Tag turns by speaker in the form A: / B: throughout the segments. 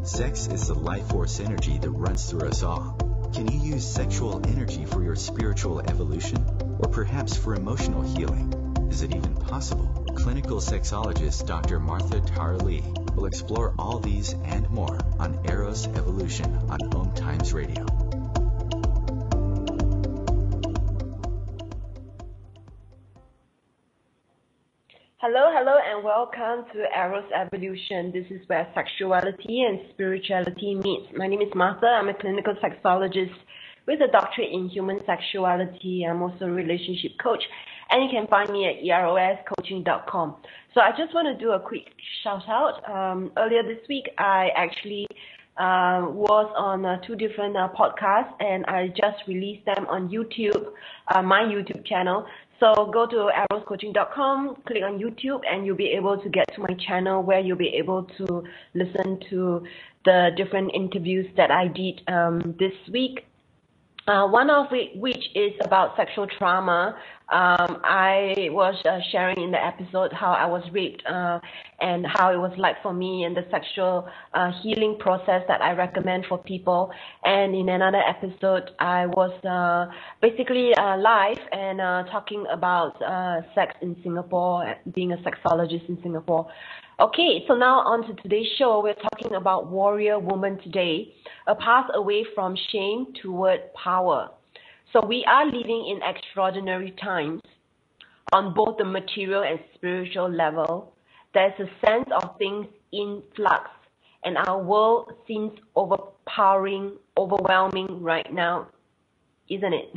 A: Sex is the life force energy that runs through us all. Can you use sexual energy for your spiritual evolution? Or perhaps for emotional healing? Is it even possible? Clinical sexologist Dr. Martha Tara Lee will explore all these and more on Eros Evolution on Home Times Radio.
B: Hello, and welcome to Eros Evolution. This is where sexuality and spirituality meet. My name is Martha. I'm a clinical sexologist with a doctorate in human sexuality. I'm also a relationship coach, and you can find me at eroscoaching.com. So I just want to do a quick shout out. Earlier this week, I actually was on two different podcasts, and I just released them on YouTube, my YouTube channel. So go to eroscoaching.com, click on YouTube, and you'll be able to get to my channel where you'll be able to listen to the different interviews that I did this week. One of which is about sexual trauma. I was sharing in the episode how I was raped and how it was like for me and the sexual healing process that I recommend for people. And in another episode, I was basically live and talking about sex in Singapore, being a sexologist in Singapore. Okay, so now on to today's show. We're talking about warrior woman today, a path away from shame toward power. So we are living in extraordinary times on both the material and spiritual level. There's a sense of things in flux, and our world seems overwhelming right now, isn't it?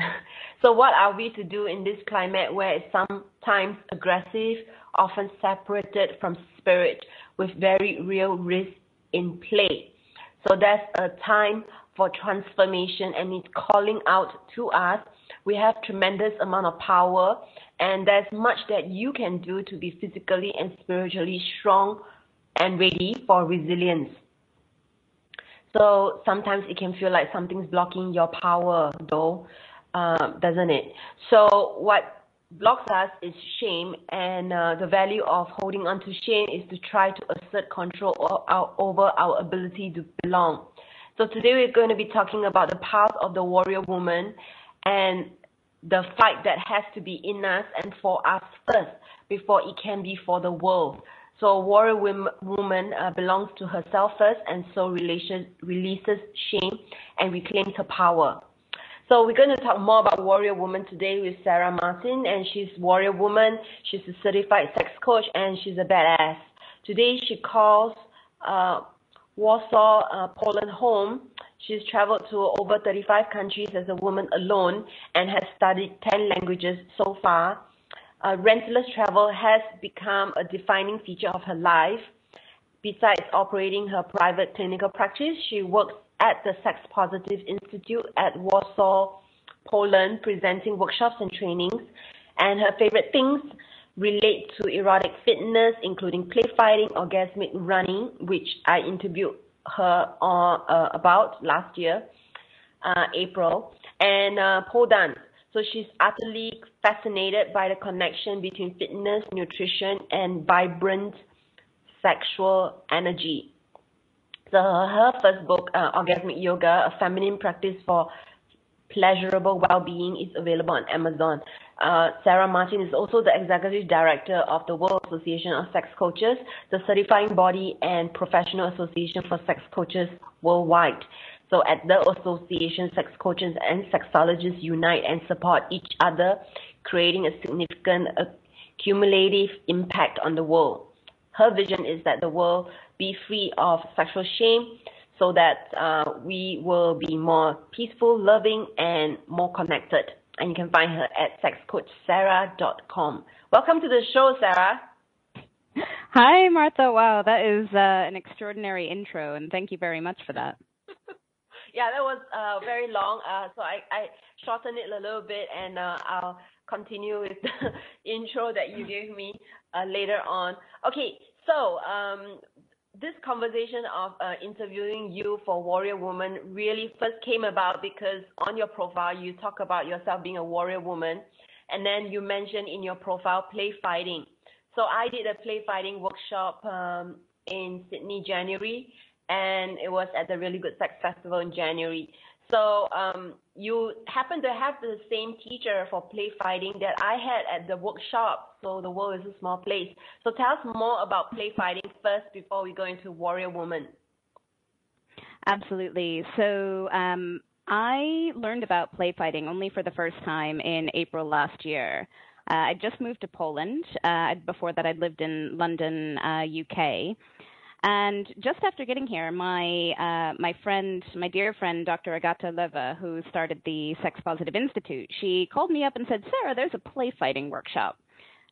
B: So what are we to do in this climate where it's sometimes aggressive, often separated from spirit, with very real risk in play? So there's a time for transformation, and it's calling out to us. We have tremendous amount of power, and there's much that you can do to be physically and spiritually strong and ready for resilience. So sometimes it can feel like something's blocking your power, though, doesn't it? So what blocks us is shame, and the value of holding on to shame is to try to assert control over our ability to belong. So today we're going to be talking about the path of the warrior woman and the fight that has to be in us and for us first before it can be for the world. So a warrior woman belongs to herself first, and so releases shame and reclaims her power. So we're going to talk more about warrior woman today with Sarah Martin, and she's warrior woman. She's a certified sex coach, and she's a badass. Today she calls Warsaw, Poland home. She's traveled to over 35 countries as a woman alone and has studied 10 languages so far. Rentless travel has become a defining feature of her life. Besides operating her private clinical practice, she works at the Sex Positive Institute at Warsaw, Poland, presenting workshops and trainings. And her favorite things relate to erotic fitness, including play fighting, orgasmic running, which I interviewed her about last year, April, and pole dance. So she's utterly fascinated by the connection between fitness, nutrition, and vibrant sexual energy. So her first book, Orgasmic Yoga, a feminine practice for pleasurable well-being, is available on Amazon. Sarah Martin is also the executive director of the World Association of Sex Coaches, the certifying body and professional association for sex coaches worldwide. So at the association, sex coaches and sexologists unite and support each other, creating a significant cumulative impact on the world. Her vision is that the world be free of sexual shame so that we will be more peaceful, loving, and more connected. And you can find her at sexcoachsarah.com. Welcome to the show, Sarah.
C: Hi, Martha. Wow, that is an extraordinary intro, and thank you very much for that.
B: Yeah, that was very long, so I shortened it a little bit, and I'll continue with the intro that you gave me later on. Okay, so this conversation of interviewing you for Warrior Woman really first came about because on your profile you talk about yourself being a warrior woman, and then you mentioned in your profile play fighting. So I did a play fighting workshop in Sydney, January, and it was at the Really Good Sex Festival in January. So you happen to have the same teacher for play fighting that I had at the workshop. So the world is a small place. So tell us more about play fighting first before we go into Warrior Woman.
C: Absolutely. So I learned about play fighting only for the first time in April last year. I just moved to Poland. Before that, I'd lived in London, UK. And just after getting here, my dear friend, Dr. Agata Leva, who started the Sex Positive Institute, she called me up and said, "Sarah, there's a play fighting workshop."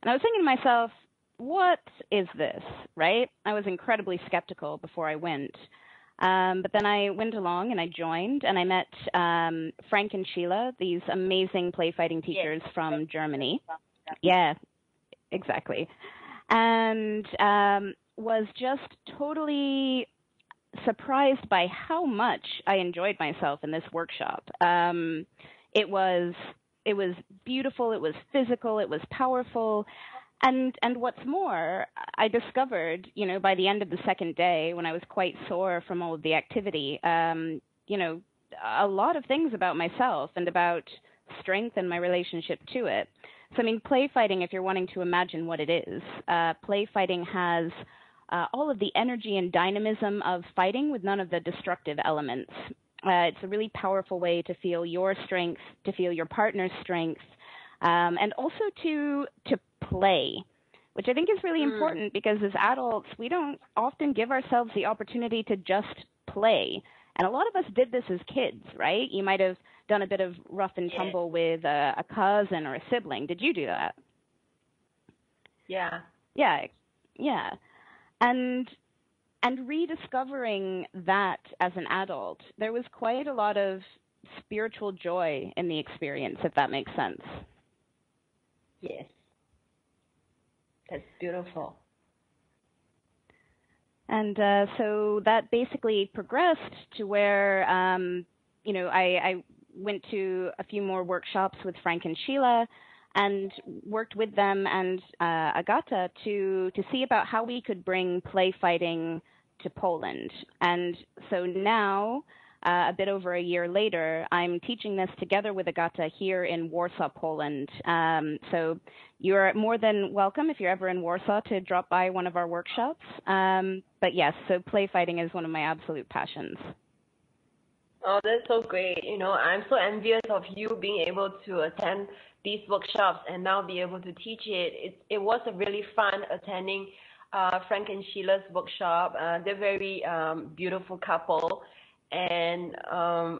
C: And I was thinking to myself, what is this, right? I was incredibly skeptical before I went. But then I went along and I joined, and I met Frank and Sheila, these amazing play fighting teachers from Germany. Yeah, exactly. And was just totally surprised by how much I enjoyed myself in this workshop. It was beautiful, it was physical, it was powerful. And what's more, I discovered, by the end of the second day, when I was quite sore from all of the activity, a lot of things about myself and about strength and my relationship to it. So, play fighting, if you're wanting to imagine what it is, play fighting has all of the energy and dynamism of fighting with none of the destructive elements. It's a really powerful way to feel your strength, to feel your partner's strength, and also to play, which I think is really important, because as adults, we don't often give ourselves the opportunity to just play. And a lot of us did this as kids, right? You might have done a bit of rough and tumble with a cousin or a sibling. Did you do that?
B: Yeah.
C: Yeah. And rediscovering that as an adult, there was quite a lot of spiritual joy in the experience, if that makes sense.
B: Yes. That's beautiful.
C: And so that basically progressed to where, I went to a few more workshops with Frank and Sheila and worked with them and Agata to see about how we could bring play fighting to Poland. And so now, a bit over a year later, I'm teaching this together with Agata here in Warsaw, Poland. So you're more than welcome, if you're ever in Warsaw, to drop by one of our workshops. But yes, so play fighting is one of my absolute passions.
B: Oh, that's so great. I'm so envious of you being able to attend these workshops and now be able to teach it. It was a really fun attending Frank and Sheila's workshop. They're very beautiful couple. And a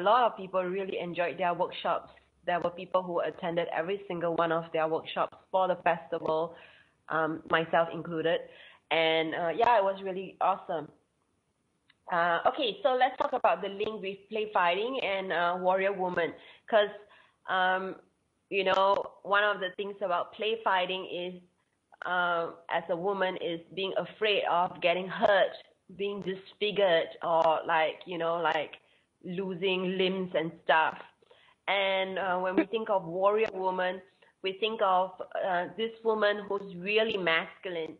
B: lot of people really enjoyed their workshops. There were people who attended every single one of their workshops for the festival, myself included. And it was really awesome. Okay, so let's talk about the link with play fighting and Warrior Woman, because one of the things about play fighting is, as a woman, is being afraid of getting hurt, being disfigured, or like losing limbs and stuff. And when we think of Warrior Woman, we think of this woman who's really masculine.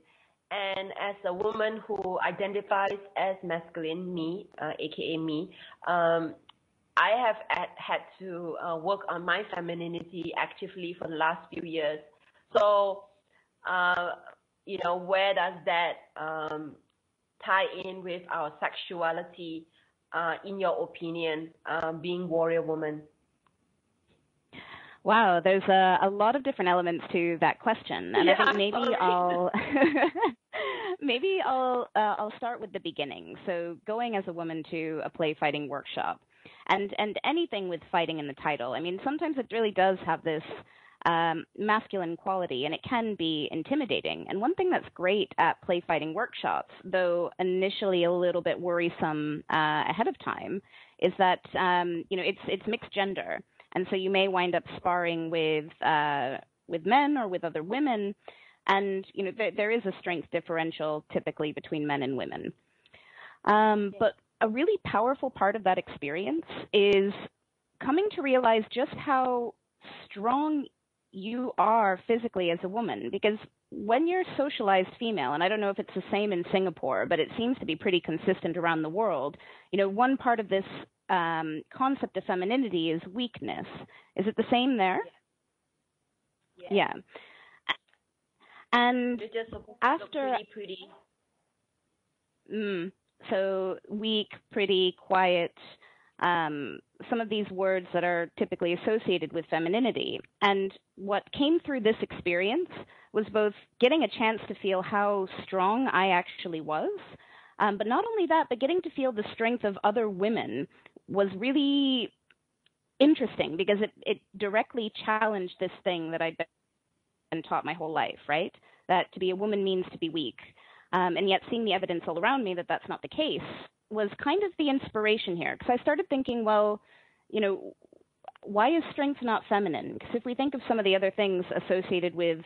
B: And as a woman who identifies as masculine, me, aka me, I have had to work on my femininity actively for the last few years. So, where does that tie in with our sexuality, in your opinion, being Warrior Woman?
C: Wow, there's a lot of different elements to that question, and I think maybe I'll start with the beginning. So going as a woman to a play fighting workshop, and anything with fighting in the title. Sometimes it really does have this masculine quality, and it can be intimidating. And one thing that's great at play fighting workshops, though initially a little bit worrisome ahead of time, is that it's mixed gender. And so you may wind up sparring with men or with other women, and there is a strength differential typically between men and women. But a really powerful part of that experience is coming to realize just how strong you are physically as a woman, because when you're socialized female, and I don't know if it's the same in Singapore, but it seems to be pretty consistent around the world, one part of this concept of femininity is weakness. Is it the same there? Yeah. And
B: you're just supposed
C: after
B: to look pretty.
C: So weak, pretty, quiet, some of these words that are typically associated with femininity. And what came through this experience was both getting a chance to feel how strong I actually was, but not only that, but getting to feel the strength of other women was really interesting, because it directly challenged this thing that I'd been taught my whole life, right? That to be a woman means to be weak. And yet seeing the evidence all around me that that's not the case was kind of the inspiration here. Because I started thinking, well, why is strength not feminine? Because if we think of some of the other things associated with,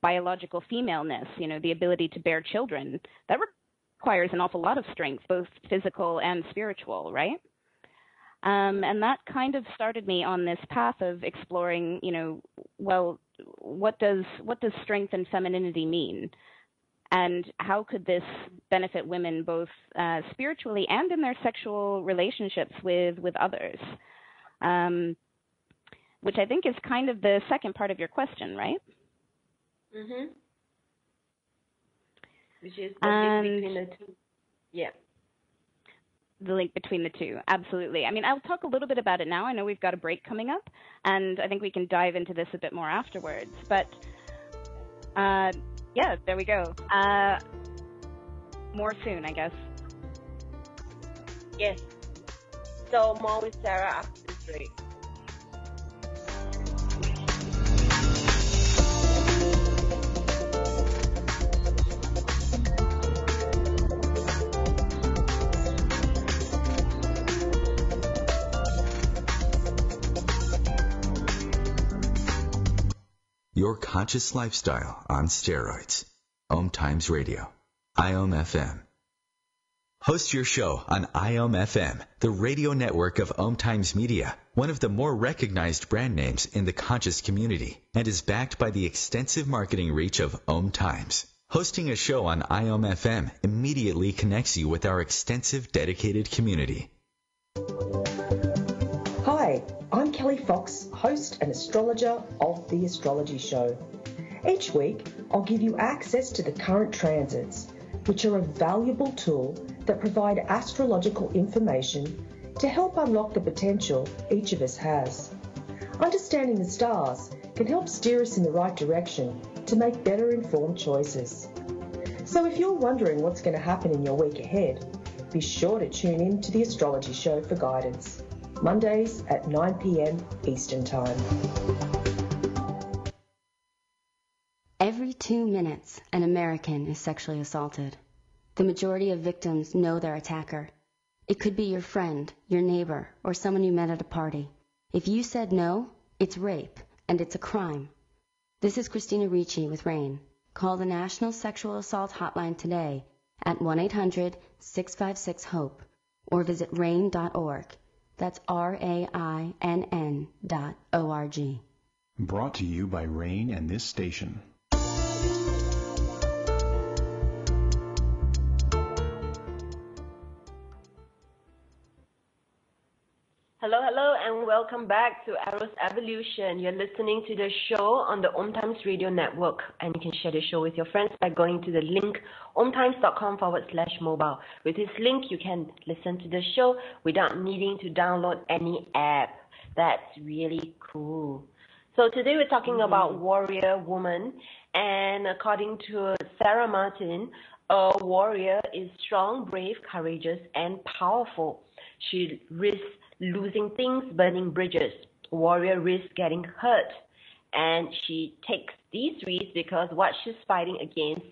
C: biological femaleness, the ability to bear children, that requires an awful lot of strength, both physical and spiritual, right? And that kind of started me on this path of exploring, well, what does strength and femininity mean? And how could this benefit women both spiritually and in their sexual relationships with others? Which I think is kind of the second part of your question, right?
B: Mm-hmm. Which is the link between the two. Yeah.
C: The link between the two, absolutely. I mean, I'll talk a little bit about it now. I know we've got a break coming up, and I think we can dive into this a bit more afterwards. But yeah, there we go. More soon, I guess.
B: Yes. So more with Sarah after this break.
A: Your conscious lifestyle on steroids. Om Times Radio. IOM FM. Host your show on IOM FM, the radio network of Om Times Media, one of the more recognized brand names in the conscious community, and is backed by the extensive marketing reach of Om Times. Hosting a show on IOM FM immediately connects you with our extensive dedicated community.
D: Hi, I'm Kelly Fox, host and astrologer of The Astrology Show. Each week, I'll give you access to the current transits, which are a valuable tool that provide astrological information to help unlock the potential each of us has. Understanding the stars can help steer us in the right direction to make better informed choices. So if you're wondering what's going to happen in your week ahead, be sure to tune in to The Astrology Show for guidance. Mondays at 9 p.m. Eastern Time.
E: Every 2 minutes, an American is sexually assaulted. The majority of victims know their attacker. It could be your friend, your neighbor, or someone you met at a party. If you said no, it's rape, and it's a crime. This is Christina Ricci with RAIN. Call the National Sexual Assault Hotline today at 1-800-656-HOPE or visit RAIN.org. That's RAINN.org.
F: Brought to you by RAIN and this station.
B: Hello, hello, and welcome back to Eros Evolution. You're listening to the show on the Om Times Radio Network, and you can share the show with your friends by going to the link omtimes.com/mobile. With this link, you can listen to the show without needing to download any app. That's really cool. So today we're talking about warrior woman, and according to Sarah Martin, a warrior is strong, brave, courageous, and powerful. She risks losing things, burning bridges. Warrior risks getting hurt, and she takes these risks because what she's fighting against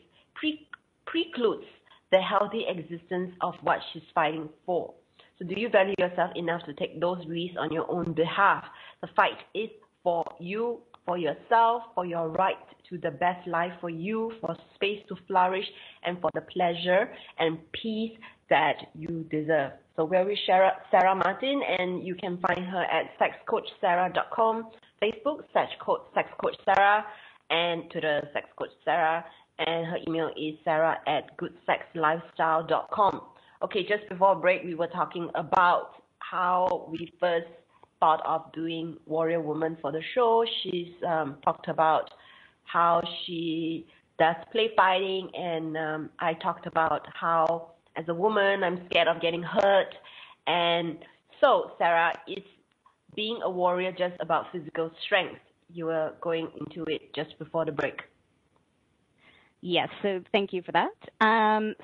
B: precludes the healthy existence of what she's fighting for. So do you value yourself enough to take those risks on your own behalf? The fight is for you, for yourself, for your right to the best life for you, for space to flourish, and for the pleasure and peace that you deserve. So we're with Sarah Martin, and you can find her at sexcoachsarah.com, Facebook, Sex Coach Sarah, and Twitter, Sex Coach Sarah, and her email is sarah@goodsexlifestyle.com. Okay, just before break, we were talking about how we first thought of doing Warrior Woman for the show. She's talked about how she does play fighting, and I talked about how, as a woman, I'm scared of getting hurt. And so, Sarah, is being a warrior just about physical strength? You were going into it just before the break.
C: Yes, so thank you for that.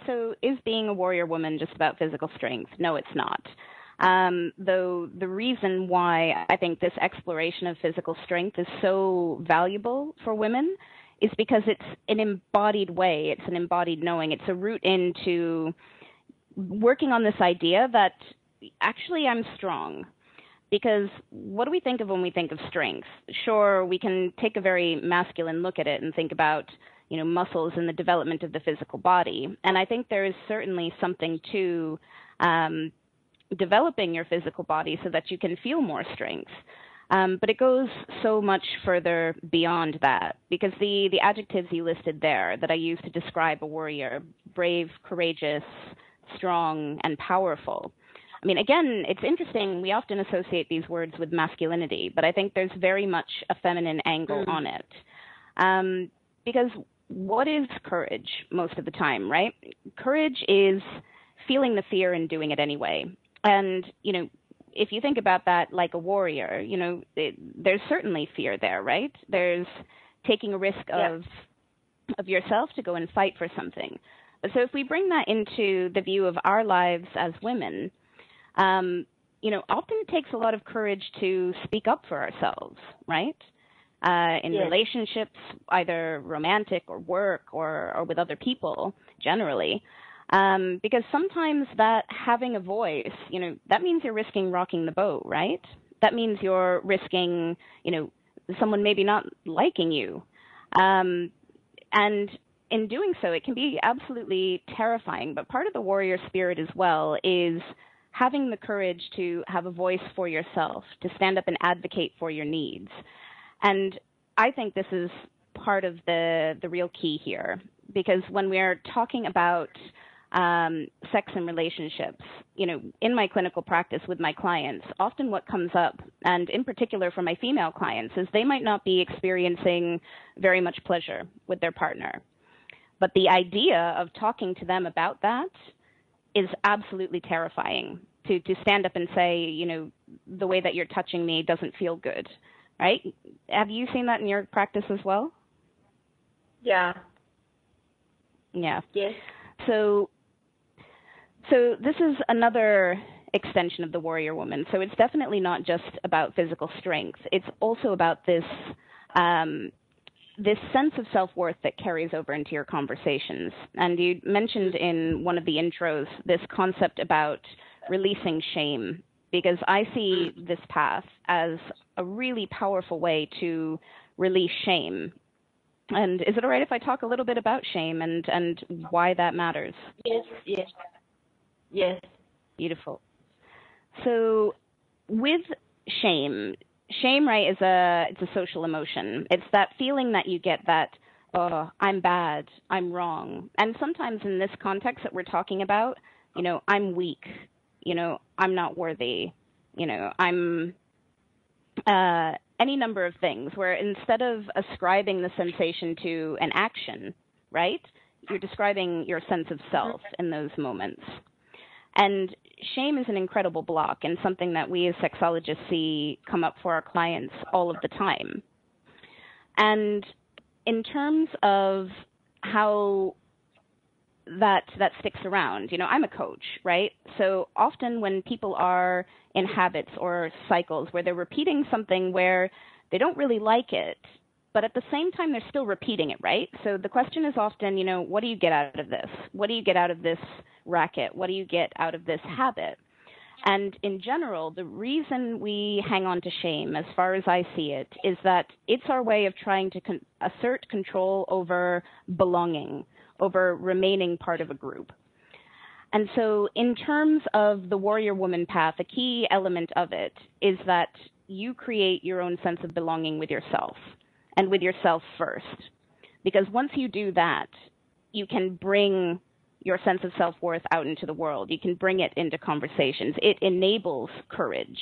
C: So is being a warrior woman just about physical strength? No, it's not. Though the reason why I think this exploration of physical strength is so valuable for women is because it's an embodied way, it's an embodied knowing, it's a route into working on this idea that actually I'm strong. Because what do we think of when we think of strength? Sure, we can take a very masculine look at it and think about, muscles and the development of the physical body. And I think there is certainly something to developing your physical body so that you can feel more strength. But it goes so much further beyond that, because the adjectives you listed there that I use to describe a warrior, brave, courageous, strong, and powerful. I mean, again, it's interesting. We often associate these words with masculinity, but I think there's very much a feminine angle on it. Because what is courage most of the time, right? Courage is feeling the fear and doing it anyway. And, if you think about that like a warrior, there's certainly fear there, right? There's taking a risk of yourself to go and fight for something. So if we bring that into the view of our lives as women, often it takes a lot of courage to speak up for ourselves, right? In relationships, either romantic or work or with other people generally. Because sometimes that having a voice, that means you're risking rocking the boat, right? That means you're risking, someone maybe not liking you. And in doing so, it can be absolutely terrifying. But part of the warrior spirit as well is having the courage to have a voice for yourself, to stand up and advocate for your needs. And I think this is part of the real key here, because when we're talking about sex and relationships, in my clinical practice with my clients, often what comes up, and in particular for my female clients, is they might not be experiencing very much pleasure with their partner. But the idea of talking to them about that is absolutely terrifying, to stand up and say, the way that you're touching me doesn't feel good, right? Have you seen that in your practice as well?
B: Yeah.
C: Yeah.
B: Yes.
C: So this is another extension of the warrior woman. So it's definitely not just about physical strength. It's also about this this sense of self-worth that carries over into your conversations. And you mentioned in one of the intros this concept about releasing shame, because I see this path as a really powerful way to release shame. And is it all right if I talk a little bit about shame and why that matters?
B: Yes.
C: Beautiful. So with shame, right, it's a social emotion. It's that feeling that you get that, oh, I'm bad, I'm wrong. And sometimes in this context that we're talking about, I'm weak, I'm not worthy, I'm any number of things, where instead of ascribing the sensation to an action, right, you're describing your sense of self in those moments. And shame is an incredible block and something that we as sexologists see come up for our clients all of the time. And in terms of how that sticks around, I'm a coach, right? So often when people are in habits or cycles where they're repeating something where they don't really like it, but at the same time they're still repeating it, right? So the question is often, what do you get out of this? What do you get out of this racket? What do you get out of this habit? And in general, the reason we hang on to shame, as far as I see it, is that it's our way of trying to assert control over belonging, over remaining part of a group. And so in terms of the warrior woman path, a key element of it is that you create your own sense of belonging with yourself and with yourself first. Because once you do that, you can bring your sense of self-worth out into the world. You can bring it into conversations. It enables courage.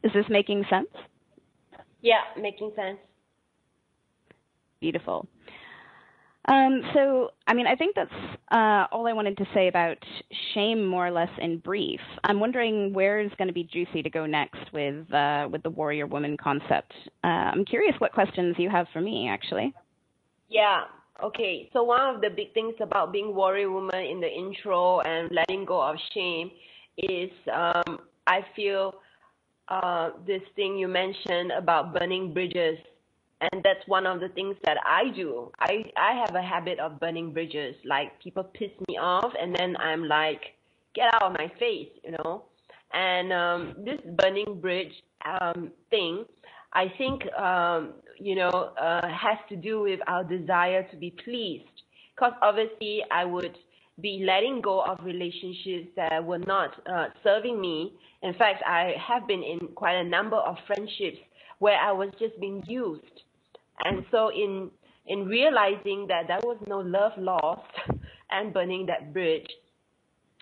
C: Is this making sense?
B: Yeah, making sense.
C: Beautiful. So, I mean, I think that's all I wanted to say about shame, more or less in brief. I'm wondering where is going to be juicy to go next with the warrior woman concept. I'm curious what questions you have for me, actually.
B: Yeah. Okay. So one of the big things about being warrior woman in the intro and letting go of shame is I feel this thing you mentioned about burning bridges. And that's one of the things that I do. I have a habit of burning bridges. Like, people piss me off, and then I'm like, get out of my face, you know. And this burning bridge thing, I think, has to do with our desire to be pleased. Because obviously I would be letting go of relationships that were not serving me. In fact, I have been in quite a number of friendships where I was just being used. And so in realizing that there was no love lost and burning that bridge,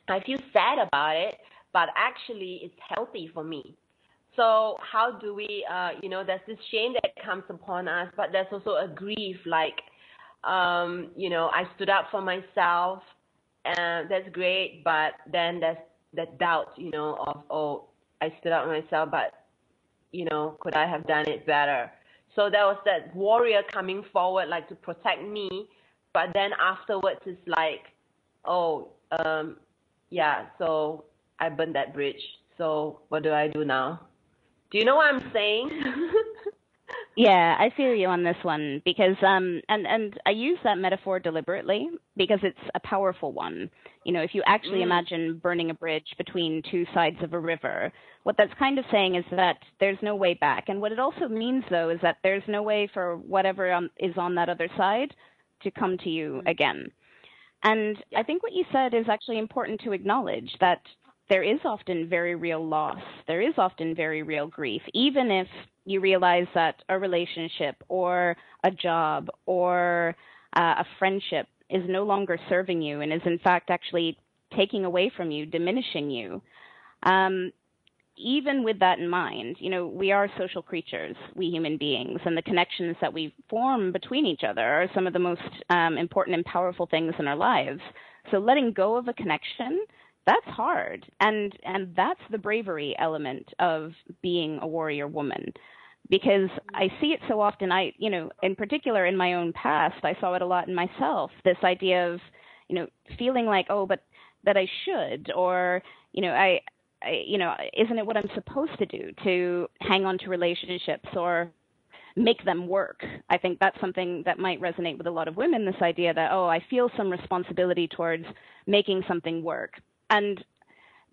B: I feel sad about it, but actually it's healthy for me. So how do we, there's this shame that comes upon us, but there's also a grief, like, I stood up for myself, and that's great, but then there's that doubt, of, I stood up for myself, but, could I have done it better? So there was that warrior coming forward, like, to protect me, but then afterwards it's like, so I burned that bridge. So what do I do now? Do you know what I'm saying?
C: Yeah, I feel you on this one because, and I use that metaphor deliberately because it's a powerful one. If you actually imagine burning a bridge between two sides of a river, what that's kind of saying is that there's no way back. And what it also means, though, is that there's no way for whatever is on that other side to come to you again. And I think what you said is actually important to acknowledge, that there is often very real loss. There is often very real grief, even if you realize that a relationship or a job or a friendship is no longer serving you and is in fact actually taking away from you, diminishing you. Even with that in mind, we are social creatures, we human beings, and the connections that we form between each other are some of the most important and powerful things in our lives. So letting go of a connection, that's hard. And that's the bravery element of being a warrior woman. Because I see it so often, in particular in my own past, I saw it a lot in myself, this idea of, feeling like, but that I should, or, isn't it what I'm supposed to do to hang on to relationships or make them work? I think that's something that might resonate with a lot of women, this idea that, I feel some responsibility towards making something work. And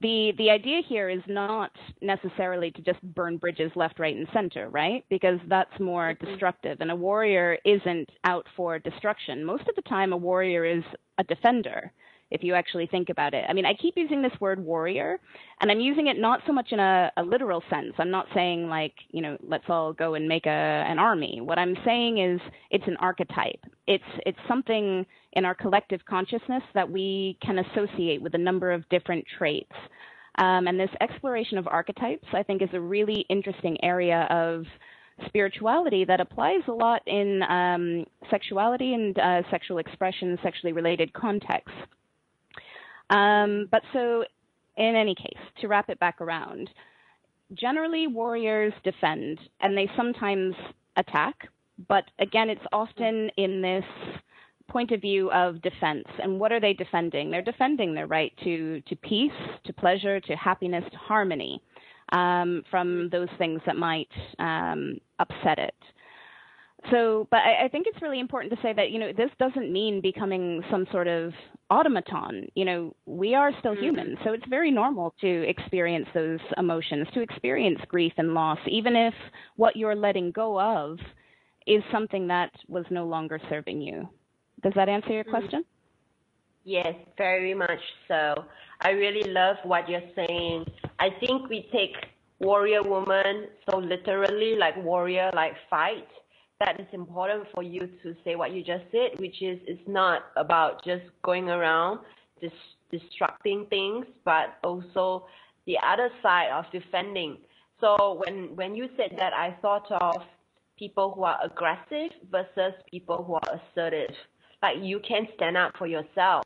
C: the idea here is not necessarily to just burn bridges left, right, and center, right? Because that's more destructive. And a warrior isn't out for destruction. Most of the time, a warrior is a defender, if you actually think about it. I mean, I keep using this word warrior, and I'm using it not so much in a literal sense. I'm not saying like, let's all go and make an army. What I'm saying is it's an archetype. It's something in our collective consciousness that we can associate with a number of different traits. And this exploration of archetypes, I think, is a really interesting area of spirituality that applies a lot in sexuality and sexual expression, sexually related contexts. But so, in any case, to wrap it back around, generally warriors defend, and they sometimes attack, but again, it's often in this point of view of defense. And what are they defending? They're defending their right to peace, to pleasure, to happiness, to harmony, from those things that might upset it. So, but I think it's really important to say that, this doesn't mean becoming some sort of automaton. We are still human, so it's very normal to experience those emotions, to experience grief and loss, even if what you're letting go of is something that was no longer serving you. Does that answer your question?
B: Yes, very much so. I really love what you're saying. I think we take warrior woman so literally, like warrior, like fight. That is important for you to say what you just said, which is it's not about just going around destructing things, but also the other side of defending. So when you said that, I thought of people who are aggressive versus people who are assertive. Like you can stand up for yourself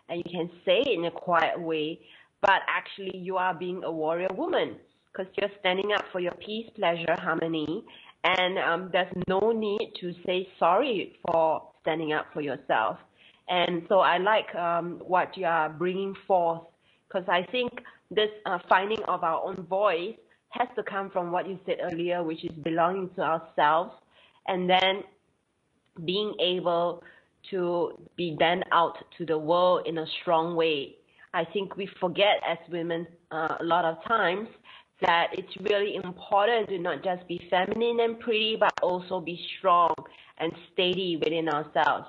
B: and you can say it in a quiet way, but actually you are being a warrior woman because you're standing up for your peace, pleasure, harmony, and there's no need to say sorry for standing up for yourself. And so I like what you are bringing forth because I think this finding of our own voice has to come from what you said earlier, which is belonging to ourselves, and then being able to be then out to the world in a strong way. I think we forget as women a lot of times that it's really important to not just be feminine and pretty, but also be strong and steady within ourselves.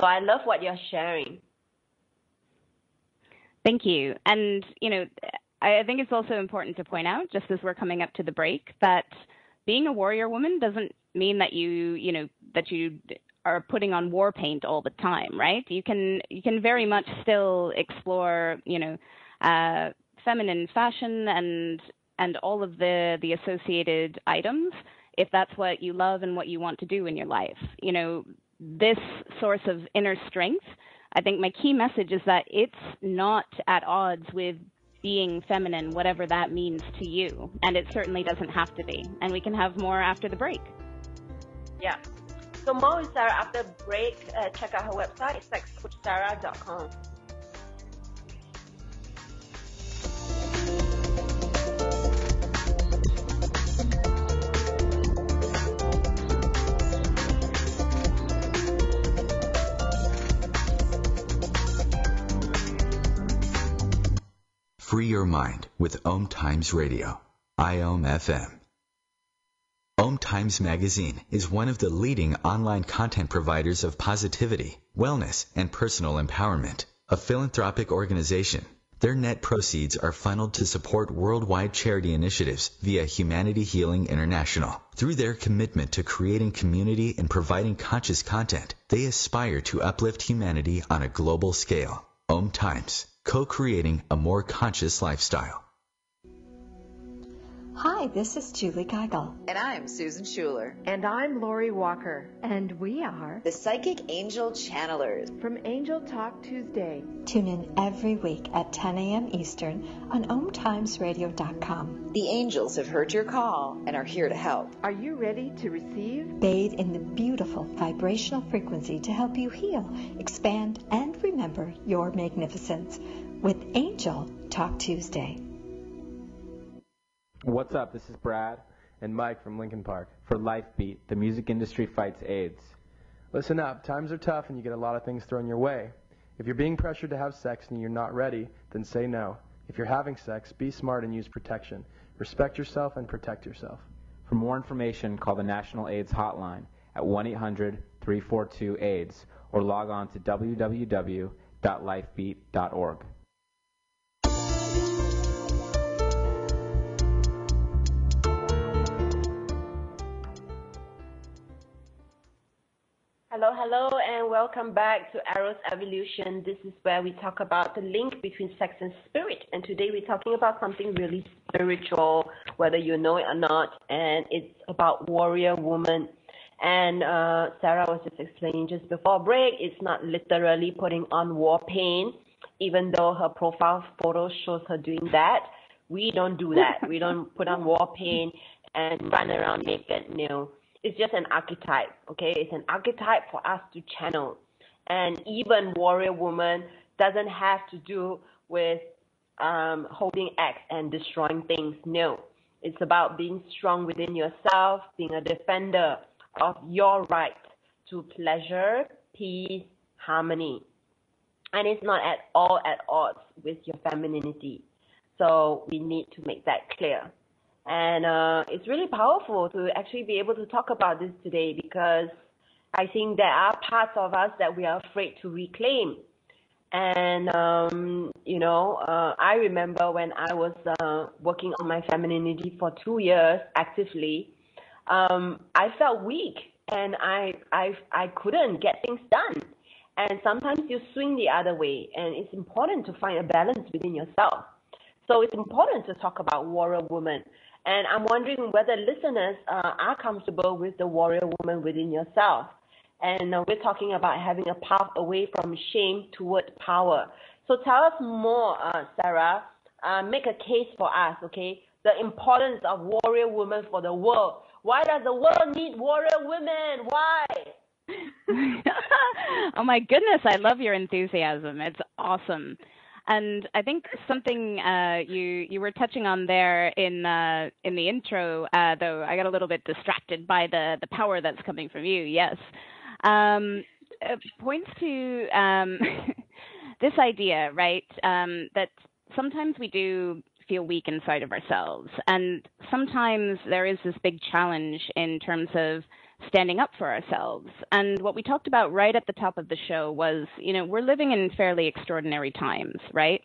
B: So I love what you're sharing.
C: Thank you. And, I think it's also important to point out, just as we're coming up to the break, that being a warrior woman doesn't mean that you are putting on war paint all the time, right? You can very much still explore, feminine fashion and all of the associated items if that's what you love and what you want to do in your life. This source of inner strength, I think my key message is that it's not at odds with being feminine, whatever that means to you. And it certainly doesn't have to be. And we can have more after the break.
B: Yeah. So more with Sarah after the break. Check out her website, sexcoachsarah.com.
A: Free your mind with Om Times Radio, IOM FM. Om Times Magazine is one of the leading online content providers of positivity, wellness, and personal empowerment, a philanthropic organization. Their net proceeds are funneled to support worldwide charity initiatives via Humanity Healing International. Through their commitment to creating community and providing conscious content, they aspire to uplift humanity on a global scale. Om Times, co-creating a more conscious lifestyle.
G: Hi, this is Julie Geigel.
H: And I'm Susan Schuler.
I: And I'm Lori Walker.
G: And we are
H: the Psychic Angel Channelers
I: from Angel Talk Tuesday.
G: Tune in every week at 10 a.m. Eastern on OmTimesRadio.com.
H: The angels have heard your call and are here to help.
I: Are you ready to receive?
G: Bathe in the beautiful vibrational frequency to help you heal, expand, and remember your magnificence with Angel Talk Tuesday.
J: What's up? This is Brad and Mike from Lincoln Park for Life Beat, the music industry fights AIDS. Listen up, times are tough and you get a lot of things thrown your way. If you're being pressured to have sex and you're not ready, then say no. If you're having sex, be smart and use protection. Respect yourself and protect yourself.
K: For more information, call the National AIDS Hotline at 1-800-342-AIDS or log on to www.lifebeat.org.
B: Hello, and welcome back to Eros Evolution. This is where we talk about the link between sex and spirit. And today we're talking about something really spiritual, whether you know it or not, and it's about warrior woman. And Sarah was just explaining just before break, it's not literally putting on war paint, even though her profile photo shows her doing that. We don't do that. We don't put on war paint and run around naked, no. It's just an archetype, okay? It's an archetype for us to channel. And even warrior woman doesn't have to do with holding axe and destroying things. No. It's about being strong within yourself, being a defender of your right to pleasure, peace, harmony. And it's not at all at odds with your femininity. So we need to make that clear. And it's really powerful to actually be able to talk about this today because I think there are parts of us that we are afraid to reclaim. And, I remember when I was working on my femininity for 2 years actively, I felt weak and I couldn't get things done. And sometimes you swing the other way, and it's important to find a balance within yourself. So it's important to talk about warrior woman. And I'm wondering whether listeners are comfortable with the warrior woman within yourself. And we're talking about having a path away from shame toward power. So tell us more, Sarah. Make a case for us, okay? The importance of warrior women for the world. Why does the world need warrior women? Why?
C: Oh my goodness, I love your enthusiasm. It's awesome. And I think something you were touching on there in the intro, though I got a little bit distracted by the power that's coming from you. Yes, points to this idea, right? That sometimes we do feel weak inside of ourselves, and sometimes there is this big challenge in terms of standing up for ourselves. And what we talked about right at the top of the show was, we're living in fairly extraordinary times, right?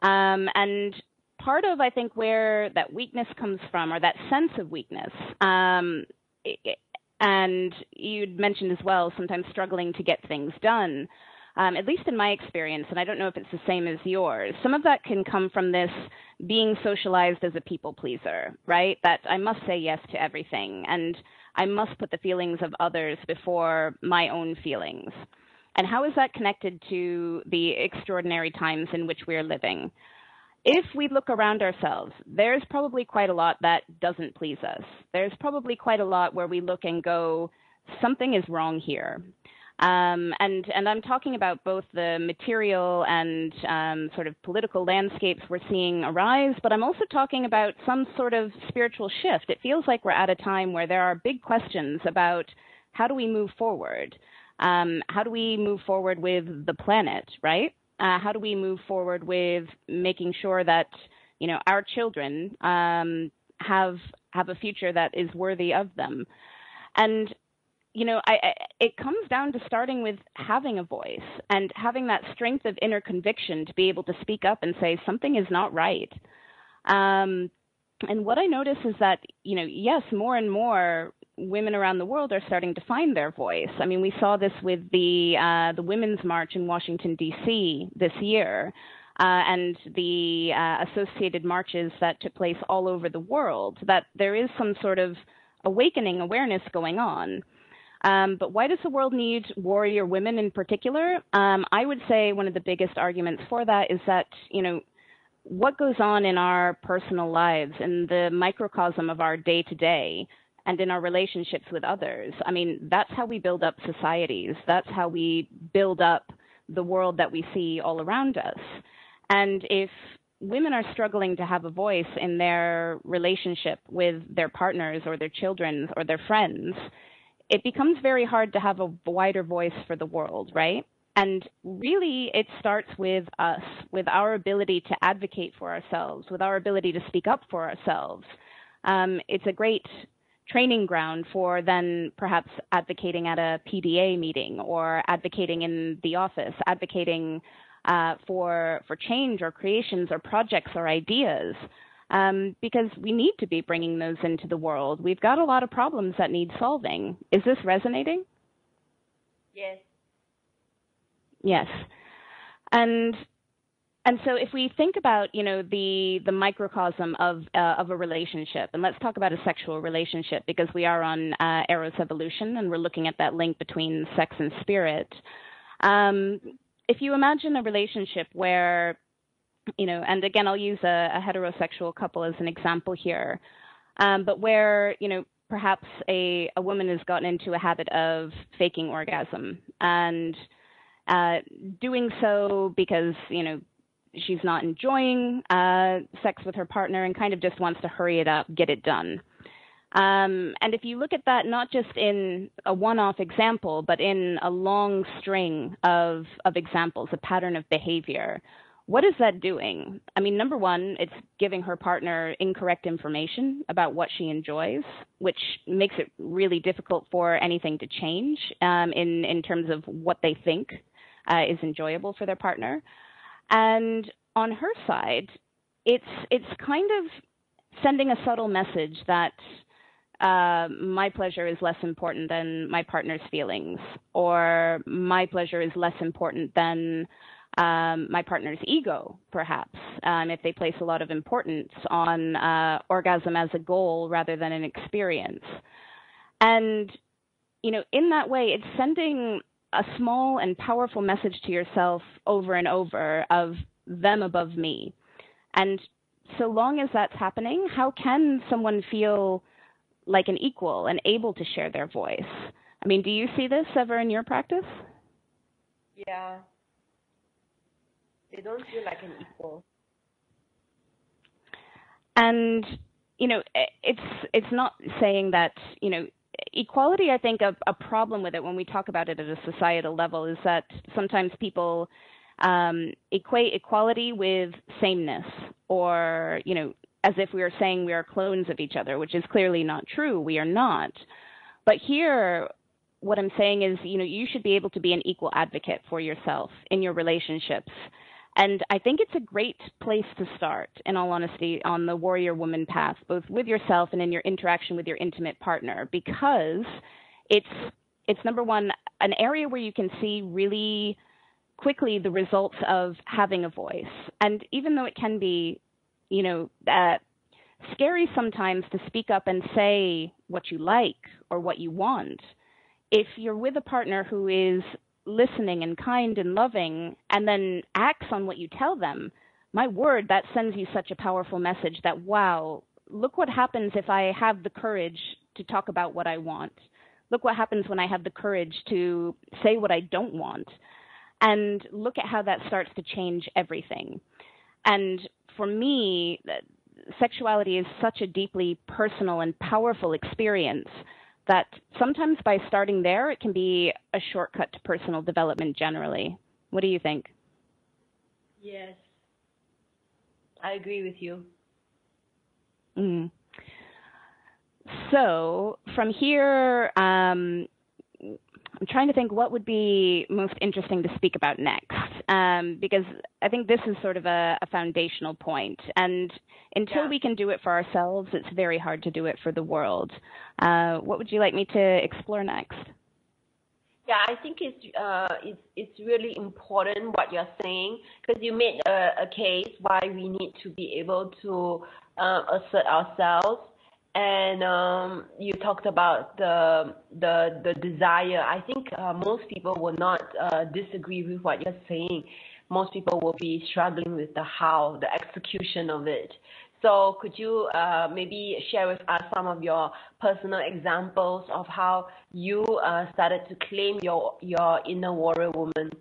C: And part of, I think, where that weakness comes from, or that sense of weakness, and you'd mentioned as well, sometimes struggling to get things done, at least in my experience, and I don't know if it's the same as yours, some of that can come from this being socialized as a people pleaser, right? That I must say yes to everything, and I must put the feelings of others before my own feelings. And how is that connected to the extraordinary times in which we are living? If we look around ourselves, there's probably quite a lot that doesn't please us. There's probably quite a lot where we look and go, something is wrong here. And I'm talking about both the material and sort of political landscapes we're seeing arise, but I'm also talking about some sort of spiritual shift. It feels like we're at a time where there are big questions about how do we move forward? How do we move forward with the planet, right? How do we move forward with making sure that, our children have a future that is worthy of them? And it comes down to starting with having a voice and having that strength of inner conviction to be able to speak up and say something is not right. And what I notice is that, yes, more and more women around the world are starting to find their voice. I mean, we saw this with the Women's March in Washington, D.C. this year, and the associated marches that took place all over the world, that there is some sort of awakening awareness going on. But why does the world need warrior women in particular? I would say one of the biggest arguments for that is that, what goes on in our personal lives, in the microcosm of our day-to-day, and in our relationships with others. I mean, that's how we build up societies. That's how we build up the world that we see all around us. And if women are struggling to have a voice in their relationship with their partners or their children or their friends, it becomes very hard to have a wider voice for the world, right? And really, it starts with us, with our ability to advocate for ourselves, with our ability to speak up for ourselves. It's a great training ground for then perhaps advocating at a PDA meeting or advocating in the office, advocating for change or creations or projects or ideas. Because we need to be bringing those into the world. We've got a lot of problems that need solving. Is this resonating?
B: Yes.
C: Yes. And so if we think about, the microcosm of a relationship, and let's talk about a sexual relationship because we are on Eros evolution and we're looking at that link between sex and spirit. If you imagine a relationship where, and again, I'll use a heterosexual couple as an example here, but where, perhaps a woman has gotten into a habit of faking orgasm and doing so because, she's not enjoying sex with her partner and kind of just wants to hurry it up, get it done. And if you look at that not just in a one-off example, but in a long string of examples, a pattern of behavior, what is that doing? I mean, number one, it's giving her partner incorrect information about what she enjoys, which makes it really difficult for anything to change in terms of what they think is enjoyable for their partner. And on her side, it's kind of sending a subtle message that my pleasure is less important than my partner's feelings, or my pleasure is less important than my partner's ego, perhaps, if they place a lot of importance on orgasm as a goal rather than an experience. And, in that way, it's sending a small and powerful message to yourself over and over of them above me. And so long as that's happening, how can someone feel like an equal and able to share their voice? I mean, do you see this ever in your practice?
B: Yeah. They don't feel like an equal.
C: And, it's not saying that, equality, I think a problem with it when we talk about it at a societal level is that sometimes people equate equality with sameness, or, as if we are saying we are clones of each other, which is clearly not true. We are not. But here, what I'm saying is, you should be able to be an equal advocate for yourself in your relationships. And I think it's a great place to start, in all honesty, on the warrior woman path, both with yourself and in your interaction with your intimate partner, because it's number one, an area where you can see really quickly the results of having a voice. And even though it can be, scary sometimes to speak up and say what you like or what you want, if you're with a partner who is listening and kind and loving and then acts on what you tell them, my word, that sends you such a powerful message that, wow, look what happens if I have the courage to talk about what I want. Look what happens when I have the courage to say what I don't want. And look at how that starts to change everything. And for me, sexuality is such a deeply personal and powerful experience that sometimes by starting there, it can be a shortcut to personal development generally. What do you think?
B: Yes, I agree with you.
C: So from here, I'm trying to think what would be most interesting to speak about next, because I think this is sort of a foundational point. And until we can do it for ourselves, it's very hard to do it for the world. What would you like me to explore next?
B: Yeah, I think it's really important what you're saying, because you made a case why we need to be able to assert ourselves. And you talked about the desire. I think most people will not disagree with what you're saying. Most people will be struggling with the how, the execution of it. So could you maybe share with us some of your personal examples of how you started to claim your inner warrior woman?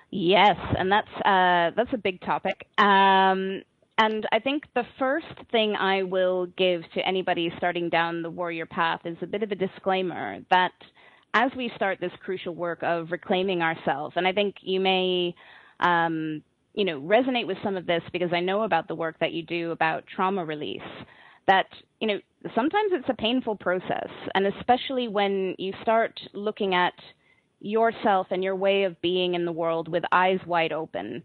C: Yes, and that's a big topic. And I think the first thing I will give to anybody starting down the warrior path is a bit of a disclaimer that as we start this crucial work of reclaiming ourselves, and I think you may, resonate with some of this because I know about the work that you do about trauma release, that, sometimes it's a painful process, and especially when you start looking at yourself and your way of being in the world with eyes wide open,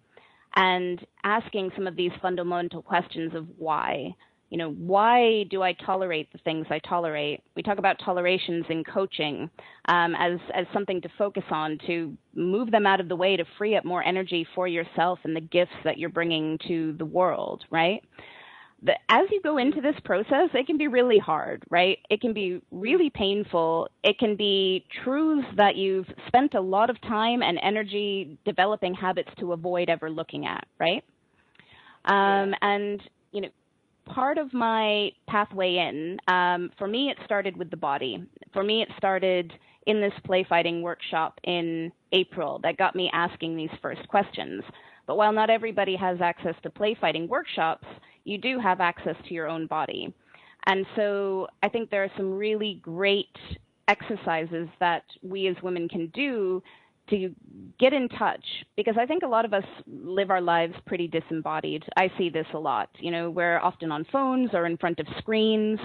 C: and asking some of these fundamental questions of why. Why do I tolerate the things I tolerate? We talk about tolerations in coaching as something to focus on, to move them out of the way, to free up more energy for yourself and the gifts that you're bringing to the world, right? As you go into this process, it can be really hard, right? It can be really painful. It can be truths that you've spent a lot of time and energy developing habits to avoid ever looking at, right? And, part of my pathway in, for me, it started with the body. For me, it started in this play fighting workshop in April that got me asking these first questions. But while not everybody has access to play fighting workshops, you do have access to your own body. And so I think there are some really great exercises that we as women can do to get in touch, because I think a lot of us live our lives pretty disembodied. I see this a lot. We're often on phones or in front of screens,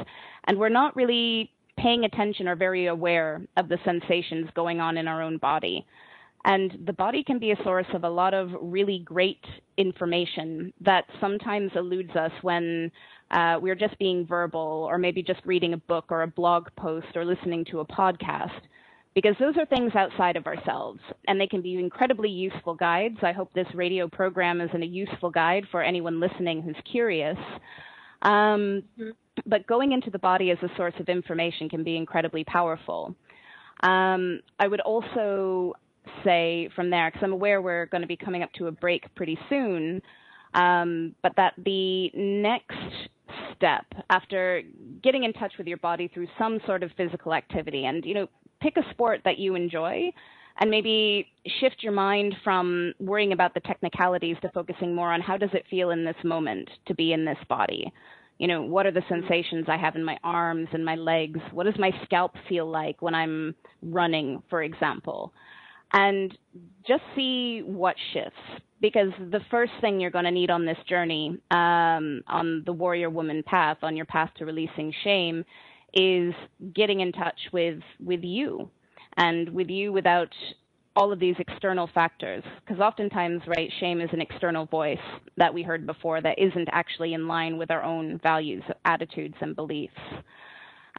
C: and we're not really paying attention or very aware of the sensations going on in our own body. And the body can be a source of a lot of really great information that sometimes eludes us when we're just being verbal, or maybe just reading a book or a blog post or listening to a podcast, because those are things outside of ourselves, and they can be incredibly useful guides. I hope this radio program is a useful guide for anyone listening who's curious. But going into the body as a source of information can be incredibly powerful. I would also say from there, because I'm aware we're going to be coming up to a break pretty soon, but that the next step after getting in touch with your body through some sort of physical activity, and, you know, pick a sport that you enjoy and maybe shift your mind from worrying about the technicalities to focusing more on how does it feel in this moment to be in this body. You know, what are the sensations I have in my arms and my legs? What does my scalp feel like when I'm running, for example? And just see what shifts, because the first thing you're going to need on this journey, on the warrior woman path, on your path to releasing shame, is getting in touch with you, and with you without all of these external factors. Because oftentimes, right, shame is an external voice that we heard before that isn't actually in line with our own values, attitudes, and beliefs.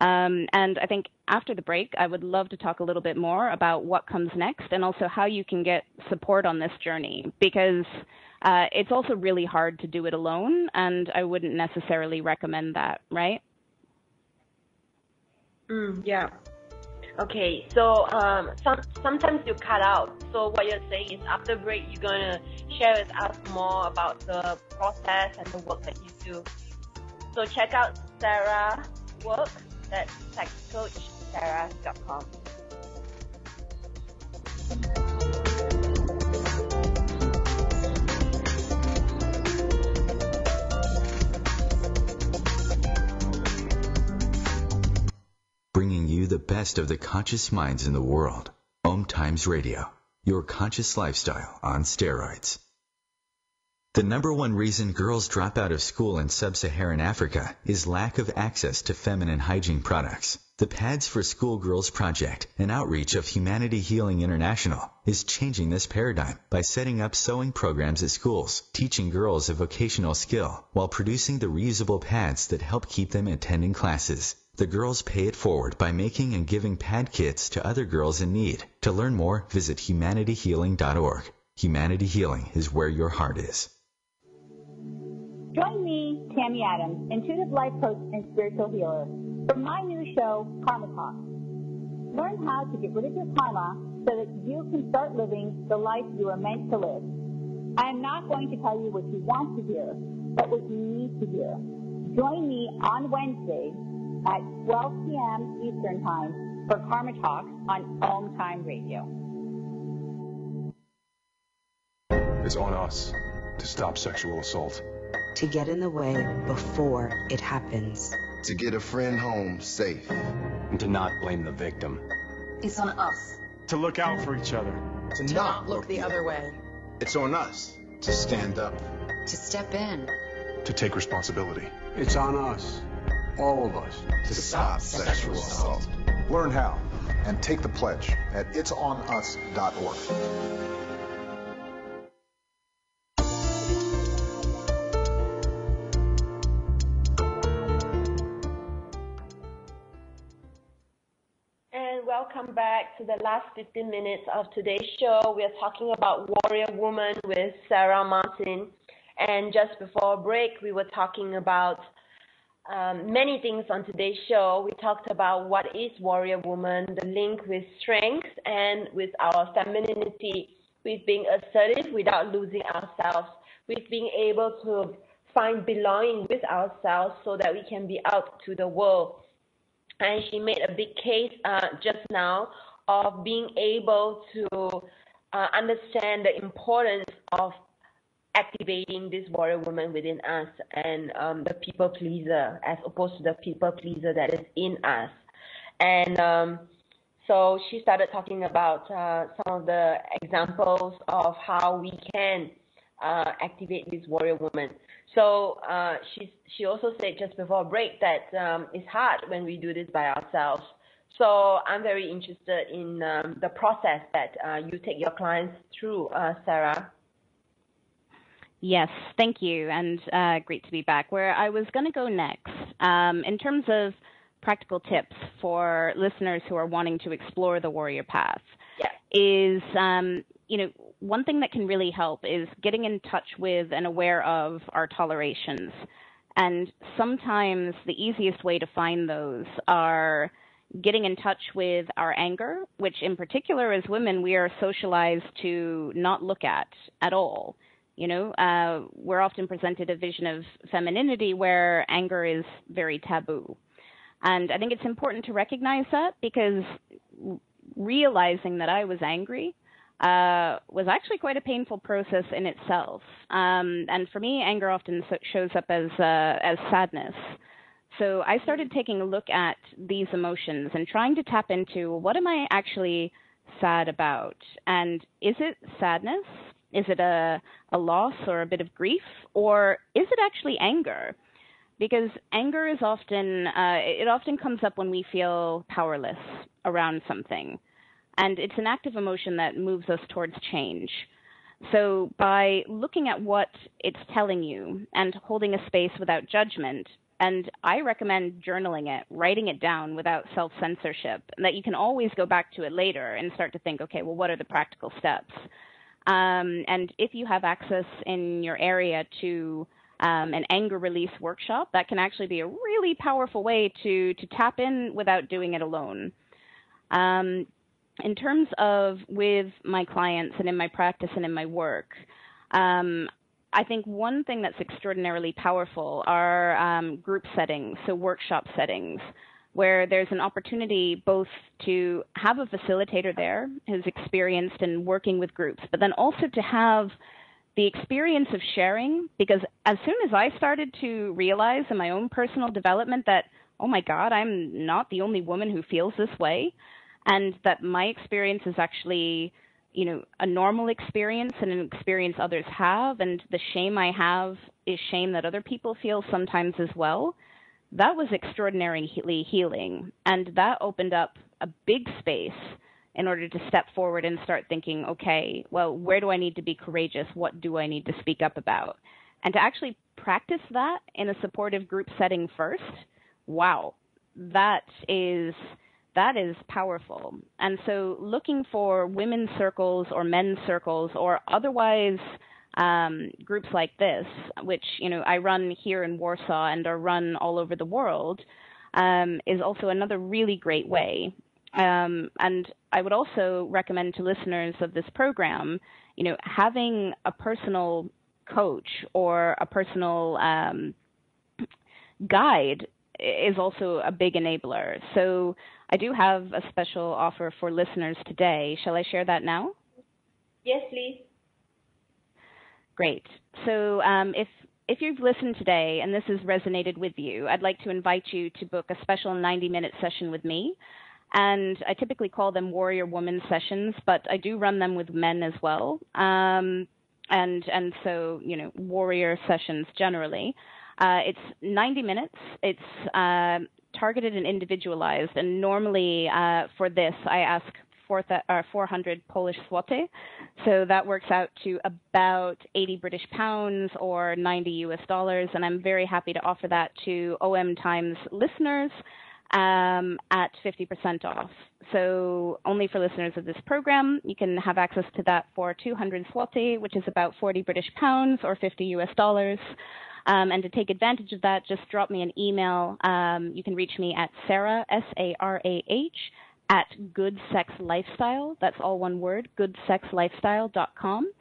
C: And I think after the break, I would love to talk a little bit more about what comes next, and also how you can get support on this journey, because it's also really hard to do it alone, and I wouldn't necessarily recommend that, right?
B: Yeah. Okay, so sometimes you cut out. So what you're saying is after break, you're going to share with us more about the process and the work that you do. So check out Sarah's work. That's sexcoachsarah.com.
A: Bringing you the best of the conscious minds in the world. Om Times Radio, your conscious lifestyle on steroids. The number one reason girls drop out of school in sub-Saharan Africa is lack of access to feminine hygiene products. The Pads for Schoolgirls Project, an outreach of Humanity Healing International, is changing this paradigm by setting up sewing programs at schools, teaching girls a vocational skill, while producing the reusable pads that help keep them attending classes. The girls pay it forward by making and giving pad kits to other girls in need. To learn more, visit humanityhealing.org. Humanity Healing is where your heart is.
L: Join me, Tammy Adams, intuitive life coach and spiritual healer, for my new show, Karma Talk. Learn how to get rid of your karma so that you can start living the life you are meant to live. I am not going to tell you what you want to hear, but what you need to hear. Join me on Wednesday at 12 p.m. Eastern Time for Karma Talk on Om Time Radio.
M: It's on us to stop sexual assault.
N: To get in the way before it happens.
O: To get a friend home safe.
P: And to not blame the victim.
Q: It's on us.
M: To look out for each other.
Q: To not look the other way.
O: It's on us to stand up.
Q: To step in.
M: To take responsibility.
R: It's on us, all of us,
O: to stop sexual assault.
S: Learn how and take the pledge at itsonus.org.
B: Welcome back to the last 15 minutes of today's show. We are talking about Warrior Woman with Sarah Martin. And just before break, we were talking about many things on today's show. We talked about what is Warrior Woman, the link with strength and with our femininity, with being assertive without losing ourselves, with being able to find belonging with ourselves so that we can be out to the world. And she made a big case just now of being able to understand the importance of activating this warrior woman within us and the people pleaser as opposed to the people pleaser that is in us. And so she started talking about some of the examples of how we can activate this warrior woman. So she also said just before break that it's hard when we do this by ourselves. So I'm very interested in the process that you take your clients through, Sarah.
C: Yes, thank you, and great to be back. Where I was going to go next, in terms of practical tips for listeners who are wanting to explore the warrior path, is, one thing that can really help is getting in touch with and aware of our tolerations. And sometimes the easiest way to find those are getting in touch with our anger, which in particular as women, we are socialized to not look at all. We're often presented a vision of femininity where anger is very taboo. And I think it's important to recognize that, because realizing that I was angry was actually quite a painful process in itself. And for me, anger often shows up as sadness. So I started taking a look at these emotions and trying to tap into, what am I actually sad about? And is it sadness? Is it a loss or a bit of grief? Or is it actually anger? Because anger is often, it often comes up when we feel powerless around something. And it's an active emotion that moves us towards change. So by looking at what it's telling you and holding a space without judgment, and I recommend journaling it, writing it down without self-censorship, and that you can always go back to it later and start to think, okay, well, what are the practical steps? And if you have access in your area to an anger release workshop, that can actually be a really powerful way to tap in without doing it alone. In terms of with my clients and in my practice and in my work, I think one thing that's extraordinarily powerful are group settings, so workshop settings, where there's an opportunity both to have a facilitator there who's experienced in working with groups, but then also to have the experience of sharing, because as soon as I started to realize in my own personal development that, oh my God, I'm not the only woman who feels this way, and that my experience is actually, a normal experience and an experience others have, and the shame I have is shame that other people feel sometimes as well, that was extraordinarily healing. And that opened up a big space in order to step forward and start thinking, okay, well, where do I need to be courageous? What do I need to speak up about? And to actually practice that in a supportive group setting first, wow, that is powerful. And so looking for women's circles or men's circles or otherwise groups like this, which, I run here in Warsaw and are run all over the world, is also another really great way. And I would also recommend to listeners of this program, having a personal coach or a personal guide is also a big enabler. So I do have a special offer for listeners today. Shall I share that now?
B: Yes, please.
C: Great. So if you've listened today and this has resonated with you, I'd like to invite you to book a special 90-minute session with me. And I typically call them warrior woman sessions, but I do run them with men as well. And so, warrior sessions generally. It's 90 minutes. It's targeted and individualized. And normally for this, I ask 400 Polish zloty. So that works out to about 80 British pounds or $90 US. And I'm very happy to offer that to OM Times listeners at 50% off. So only for listeners of this program, you can have access to that for 200 zloty, which is about 40 British pounds or $50 US. And to take advantage of that, just drop me an email. You can reach me at Sarah, SARAH, at Good Sex Lifestyle. That's all one word, goodsexlifestyle.com.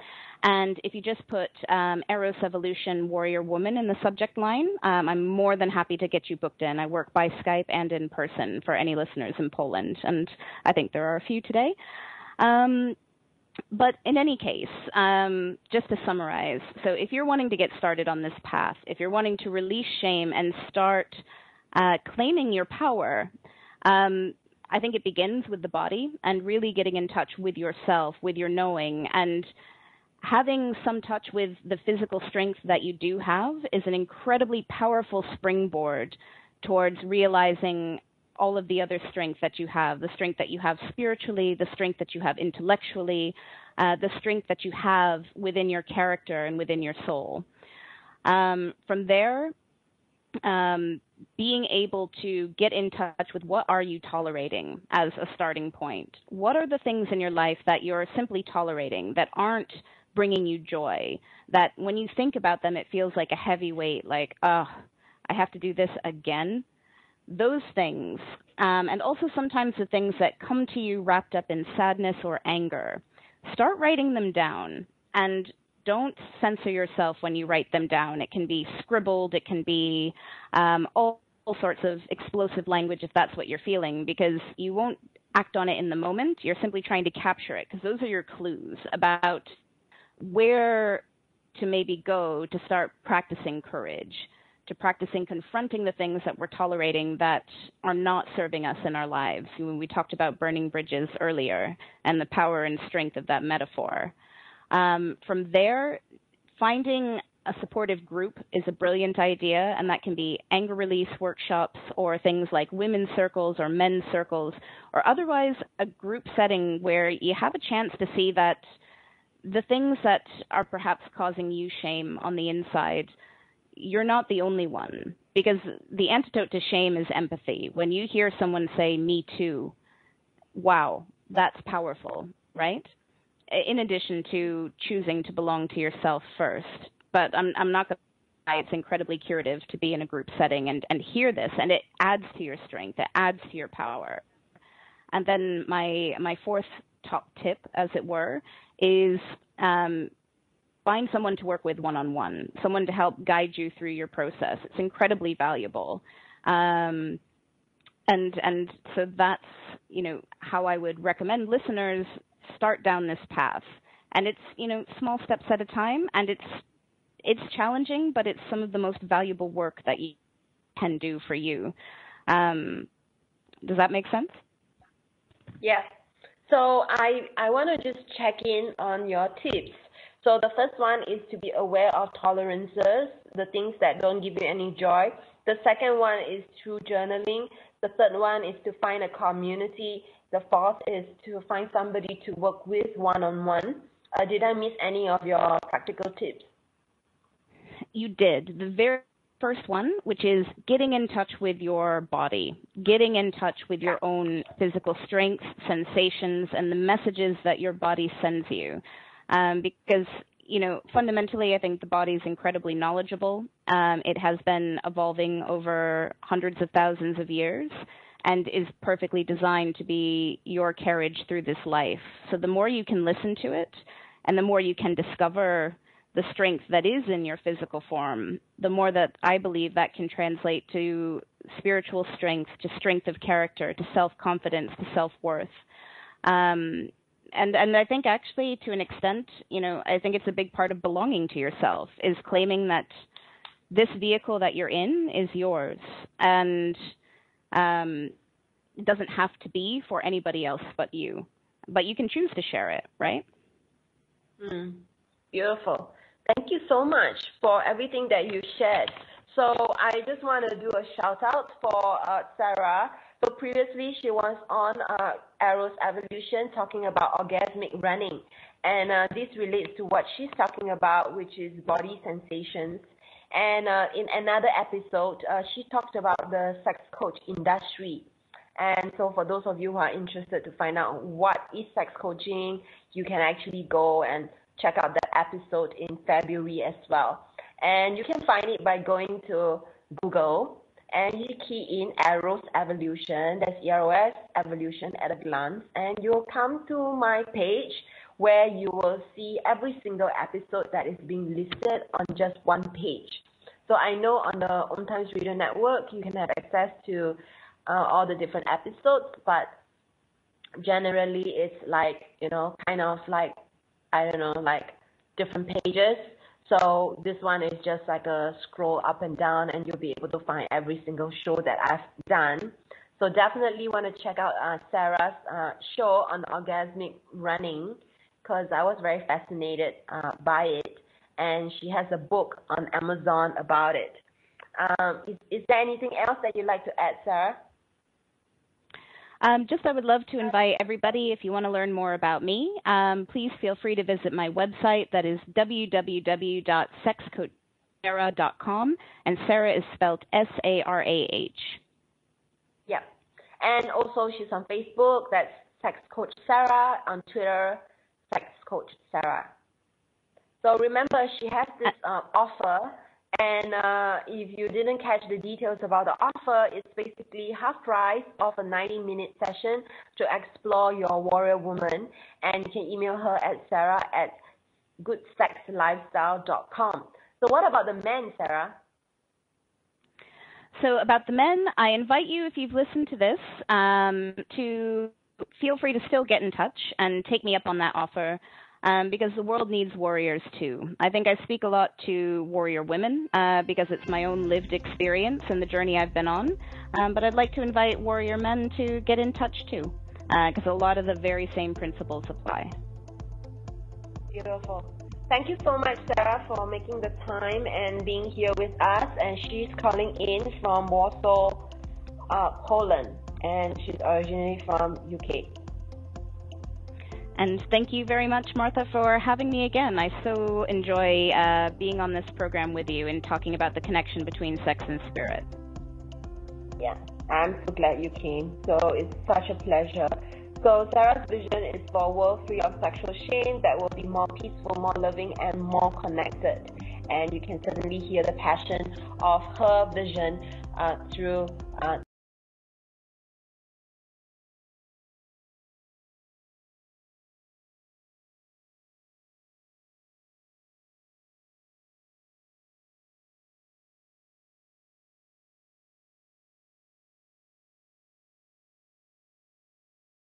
C: And if you just put Eros Evolution Warrior Woman in the subject line, I'm more than happy to get you booked in. I work by Skype and in person for any listeners in Poland, and I think there are a few today. But in any case, just to summarize, so if you're wanting to get started on this path, if you're wanting to release shame and start claiming your power, I think it begins with the body and really getting in touch with yourself, with your knowing, and having some touch with the physical strength that you do have is an incredibly powerful springboard towards realizing all of the other strength that you have, the strength that you have spiritually, the strength that you have intellectually, the strength that you have within your character and within your soul. From there, being able to get in touch with what are you tolerating as a starting point. What are the things in your life that you're simply tolerating that aren't bringing you joy, that when you think about them, it feels like a heavy weight, like, oh, I have to do this again? Those things, and also sometimes the things that come to you wrapped up in sadness or anger, start writing them down, and don't censor yourself when you write them down. It can be scribbled, it can be all sorts of explosive language if that's what you're feeling, because you won't act on it in the moment. You're simply trying to capture it, because those are your clues about where to maybe go to start practicing courage, to practicing confronting the things that we're tolerating that are not serving us in our lives. When we talked about burning bridges earlier and the power and strength of that metaphor. From there, finding a supportive group is a brilliant idea, and that can be anger release workshops or things like women's circles or men's circles, or otherwise a group setting where you have a chance to see that the things that are perhaps causing you shame on the inside, you're not the only one, because the antidote to shame is empathy. When you hear someone say, "Me too," wow, that's powerful, right? In addition to choosing to belong to yourself first. But I'm not going to lie, it's incredibly curative to be in a group setting and hear this, and it adds to your strength, it adds to your power. And then my fourth top tip, as it were, is find someone to work with one-on-one, someone to help guide you through your process. It's incredibly valuable. And so that's, how I would recommend listeners start down this path. And it's, small steps at a time, and it's challenging, but it's some of the most valuable work that you can do for you. Does that make sense?
B: Yeah. So I want to just check in on your tips. So the first one is to be aware of tolerances, the things that don't give you any joy. The second one is through journaling. The third one is to find a community. The fourth is to find somebody to work with one-on-one. Did I miss any of your practical tips?
C: You did. The very first one, which is getting in touch with your body, getting in touch with your own physical strengths, sensations, and the messages that your body sends you. Because, fundamentally, I think the body is incredibly knowledgeable. It has been evolving over hundreds of thousands of years and is perfectly designed to be your carriage through this life. So the more you can listen to it and the more you can discover the strength that is in your physical form, the more that I believe that can translate to spiritual strength, to strength of character, to self-confidence, to self-worth. And I think actually to an extent, I think it's a big part of belonging to yourself, is claiming that this vehicle that you're in is yours. And it doesn't have to be for anybody else but you. But you can choose to share it, right?
B: Beautiful. Thank you so much for everything that you shared. So I just want to do a shout out for Sarah. So previously she was on Eros Evolution talking about orgasmic running. And this relates to what she's talking about, which is body sensations. And in another episode, she talked about the sex coach industry. And so for those of you who are interested to find out what is sex coaching, you can actually go and check out the episode in February as well. And you can find it by going to Google and you key in Eros Evolution, that's Eros Evolution at a glance, and you'll come to my page where you will see every single episode that is being listed on just one page. So I know on the On Times Radio Network, you can have access to all the different episodes, but generally it's like, kind of like, like different pages. So this one is just like a scroll up and down, and you'll be able to find every single show that I've done. So definitely want to check out Sarah's show on orgasmic running, because I was very fascinated by it. And she has a book on Amazon about it. Is there anything else that you'd like to add, Sarah?
C: I would love to invite everybody, if you want to learn more about me, please feel free to visit my website. That is www.sexcoachsarah.com, and Sarah is spelled S-A-R-A-H.
B: Yeah. And also she's on Facebook, that's Sex Coach Sarah, on Twitter, Sex Coach Sarah. So remember, she has this offer, and if you didn't catch the details about the offer, it's basically half price of a 90-minute session to explore your warrior woman, and you can email her at sarah@goodsexlifestyle.com. So what about the men, Sarah?
C: So about the men, I invite you, if you've listened to this, to feel free to still get in touch and take me up on that offer, because the world needs warriors too. I think I speak a lot to warrior women because it's my own lived experience and the journey I've been on, but I'd like to invite warrior men to get in touch too, because a lot of the very same principles apply.
B: Beautiful. Thank you so much, Sarah, for making the time and being here with us. And she's calling in from Warsaw, Poland, and she's originally from UK.
C: And thank you very much, Martha, for having me again. I so enjoy being on this program with you and talking about the connection between sex and spirit.
B: Yeah, I'm so glad you came. So it's such a pleasure. So Sarah's vision is for a world free of sexual shame that will be more peaceful, more loving, and more connected. And you can certainly hear the passion of her vision through